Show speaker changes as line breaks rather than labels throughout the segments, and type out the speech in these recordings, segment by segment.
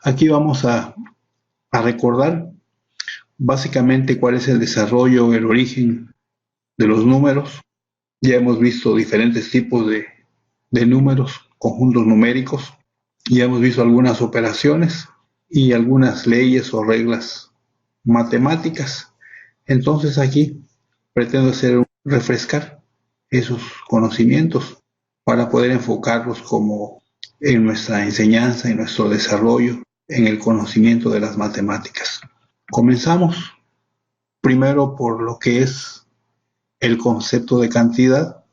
Aquí vamos a recordar básicamente cuál es el desarrollo, el origen de los números. Ya hemos visto diferentes tipos de números, conjuntos numéricos. Ya hemos visto algunas operaciones y algunas leyes o reglas matemáticas. Entonces aquí pretendo refrescar esos conocimientos para poder enfocarlos como en nuestra enseñanza, en nuestro desarrollo, en el conocimiento de las matemáticas. Comenzamos primero por lo que es el concepto de cantidad.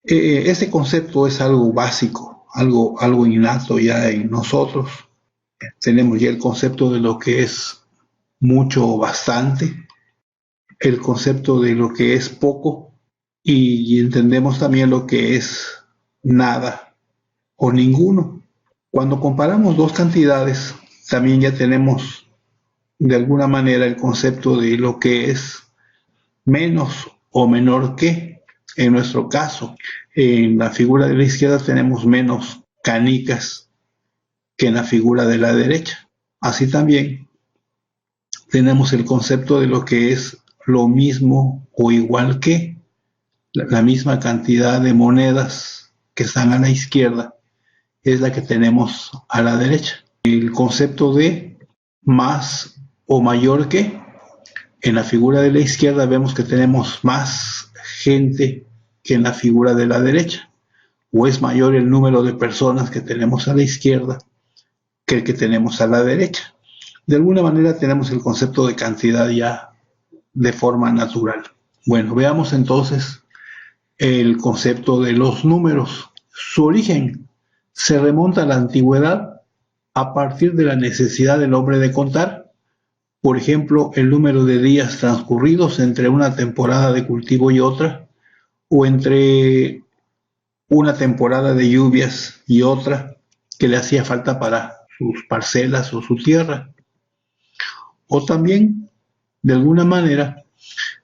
Este concepto es algo básico, algo innato ya en nosotros. Tenemos ya el concepto de lo que es mucho o bastante, el concepto de lo que es poco y entendemos también lo que es nada o ninguno. Cuando comparamos dos cantidades, también ya tenemos de alguna manera el concepto de lo que es menos o menor que. En nuestro caso, en la figura de la izquierda tenemos menos canicas que en la figura de la derecha. Así también tenemos el concepto de lo que es lo mismo o igual que, la misma cantidad de monedas que están a la izquierda es la que tenemos a la derecha. El concepto de más o mayor que, en la figura de la izquierda vemos que tenemos más gente que en la figura de la derecha, o es mayor el número de personas que tenemos a la izquierda que el que tenemos a la derecha. De alguna manera tenemos el concepto de cantidad ya de forma natural. Bueno, veamos entonces el concepto de los números. Su origen se remonta a la antigüedad a partir de la necesidad del hombre de contar, por ejemplo, el número de días transcurridos entre una temporada de cultivo y otra, o entre una temporada de lluvias y otra que le hacía falta para sus parcelas o su tierra. O también, de alguna manera,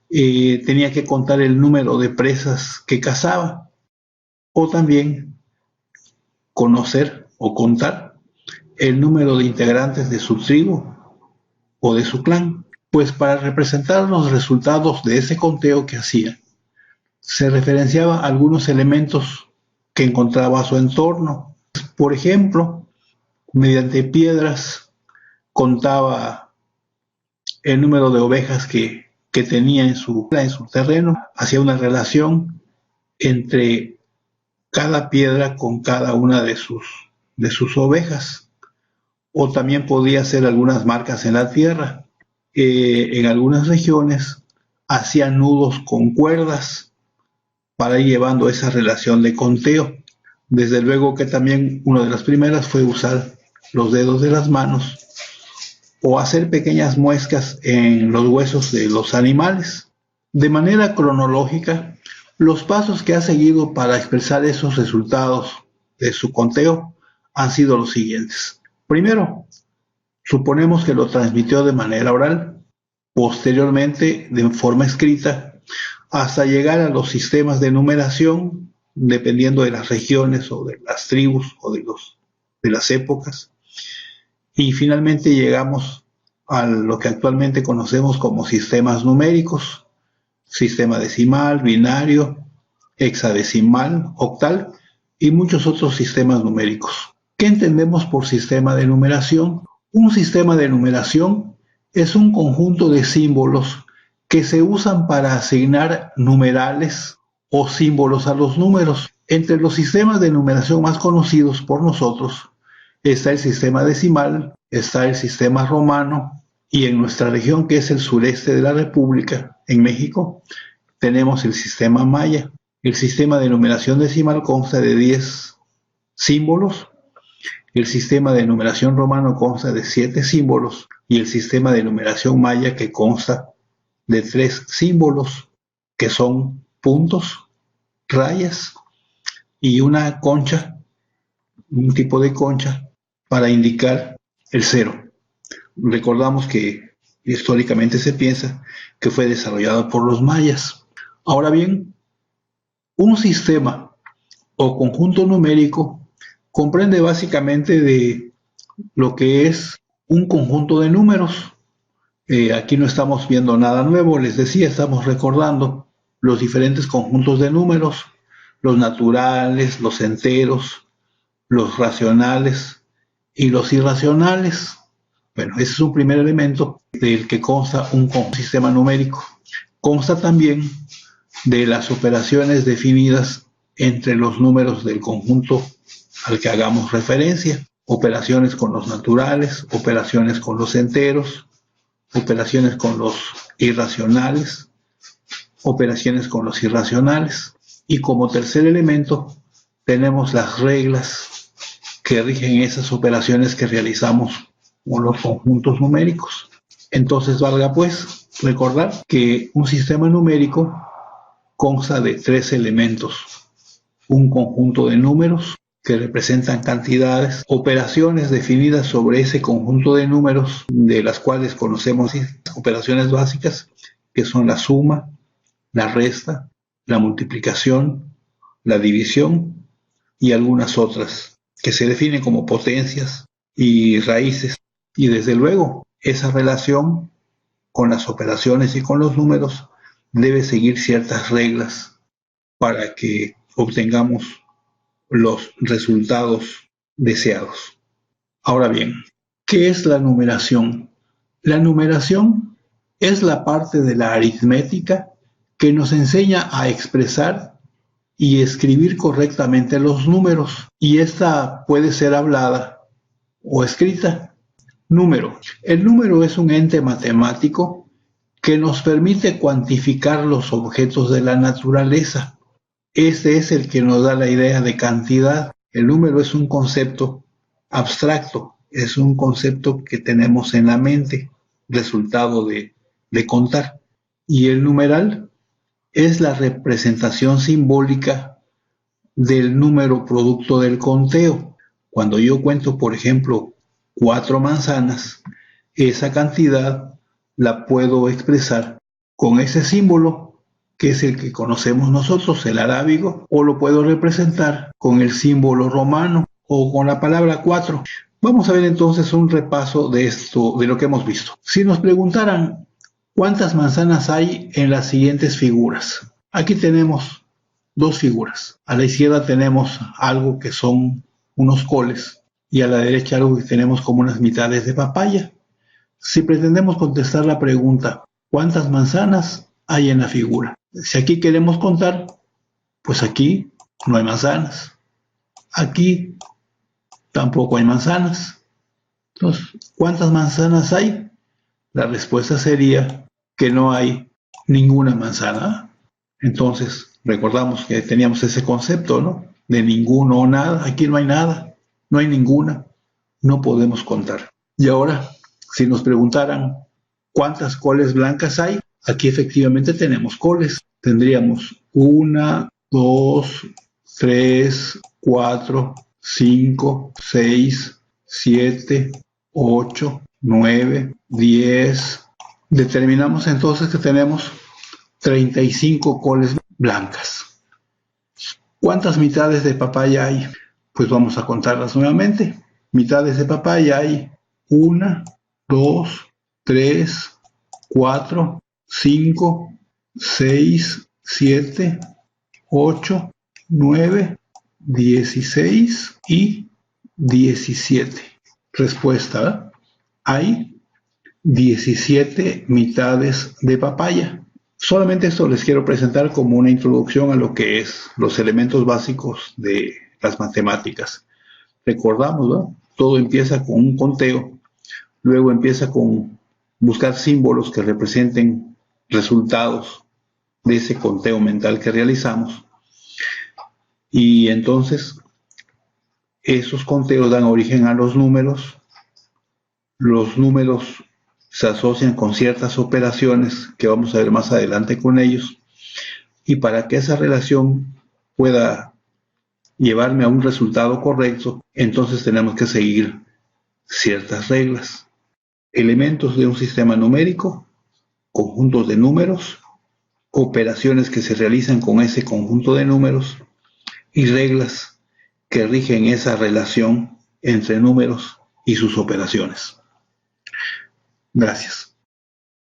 tenía que contar el número de presas que cazaba, o también conocer o contar el número de integrantes de su tribu o de su clan. Pues para representar los resultados de ese conteo que hacía, se referenciaba a algunos elementos que encontraba a su entorno. Por ejemplo, mediante piedras contaba el número de ovejas que tenía en su terreno, hacía una relación entre cada piedra con cada una de sus ovejas, o también podía hacer algunas marcas en la tierra. En algunas regiones hacía nudos con cuerdas para ir llevando esa relación de conteo. Desde luego que también una de las primeras fue usar los dedos de las manos o hacer pequeñas muescas en los huesos de los animales. De manera cronológica, los pasos que ha seguido para expresar esos resultados de su conteo han sido los siguientes. Primero, suponemos que lo transmitió de manera oral, posteriormente de forma escrita, hasta llegar a los sistemas de numeración, dependiendo de las regiones o de las tribus o de las épocas. Y finalmente llegamos a lo que actualmente conocemos como sistemas numéricos, sistema decimal, binario, hexadecimal, octal y muchos otros sistemas numéricos. ¿Qué entendemos por sistema de numeración? Un sistema de numeración es un conjunto de símbolos que se usan para asignar numerales o símbolos a los números. Entre los sistemas de numeración más conocidos por nosotros está el sistema decimal, está el sistema romano, y en nuestra región, que es el sureste de la República, en México, tenemos el sistema maya. El sistema de numeración decimal consta de 10 símbolos, el sistema de numeración romano consta de 7 símbolos y el sistema de numeración maya que consta de 3 símbolos, que son puntos, rayas y una concha, un tipo de concha para indicar el cero. Recordamos que históricamente se piensa que fue desarrollado por los mayas. Ahora bien, un sistema o conjunto numérico comprende básicamente de lo que es un conjunto de números. Aquí no estamos viendo nada nuevo, les decía, estamos recordando los diferentes conjuntos de números, los naturales, los enteros, los racionales y los irracionales. Bueno, ese es un primer elemento del que consta un sistema numérico. Consta también de las operaciones definidas entre los números del conjunto al que hagamos referencia. Operaciones con los naturales, operaciones con los enteros, operaciones con los irracionales, operaciones con los irracionales. Y como tercer elemento tenemos las reglas que rigen esas operaciones que realizamos con los conjuntos numéricos. Entonces valga pues recordar que un sistema numérico consta de tres elementos: un conjunto de números que representan cantidades, operaciones definidas sobre ese conjunto de números, de las cuales conocemos operaciones básicas, que son la suma, la resta, la multiplicación, la división y algunas otras, que se definen como potencias y raíces. Y desde luego, esa relación con las operaciones y con los números debe seguir ciertas reglas para que obtengamos los resultados deseados. Ahora bien, ¿qué es la numeración? La numeración es la parte de la aritmética que nos enseña a expresar y escribir correctamente los números, y esta puede ser hablada o escrita. Número. El número es un ente matemático que nos permite cuantificar los objetos de la naturaleza. Este es el que nos da la idea de cantidad. El número es un concepto abstracto, es un concepto que tenemos en la mente, resultado de contar. Y el numeral es la representación simbólica del número producto del conteo. Cuando yo cuento, por ejemplo, 4 manzanas, esa cantidad la puedo expresar con ese símbolo que es el que conocemos nosotros, el arábigo, o lo puedo representar con el símbolo romano o con la palabra 4. Vamos a ver entonces un repaso de esto, de lo que hemos visto. Si nos preguntaran cuántas manzanas hay en las siguientes figuras, aquí tenemos dos figuras. A la izquierda tenemos algo que son unos coles y a la derecha algo que tenemos como unas mitades de papaya. Si pretendemos contestar la pregunta, ¿cuántas manzanas hay en la figura? Si aquí queremos contar, pues aquí no hay manzanas. Aquí tampoco hay manzanas. Entonces, ¿cuántas manzanas hay? La respuesta sería que no hay ninguna manzana. Entonces, recordamos que teníamos ese concepto, ¿no? De ninguno o nada. Aquí no hay nada, no hay ninguna. No podemos contar. Y ahora, si nos preguntaran cuántas coles blancas hay, aquí efectivamente tenemos coles. Tendríamos 1, 2, 3, 4, 5, 6, 7, 8, 9, 10. Determinamos entonces que tenemos 35 coles blancas. ¿Cuántas mitades de papaya hay? Pues vamos a contarlas nuevamente. Mitades de papaya hay 1, 2, 3, 4, 5, 6, 7, 8, 9, 16 y 17. Respuesta: hay 17 mitades de papaya. Solamente esto les quiero presentar como una introducción a lo que es los elementos básicos de las matemáticas. Recordamos, ¿no? Todo empieza con un conteo, luego empieza con buscar símbolos que representen resultados de ese conteo mental que realizamos, y entonces esos conteos dan origen a los números se asocian con ciertas operaciones que vamos a ver más adelante con ellos, y para que esa relación pueda llevarme a un resultado correcto, entonces tenemos que seguir ciertas reglas. Elementos de un sistema numérico, conjuntos de números, operaciones que se realizan con ese conjunto de números y reglas que rigen esa relación entre números y sus operaciones. Gracias.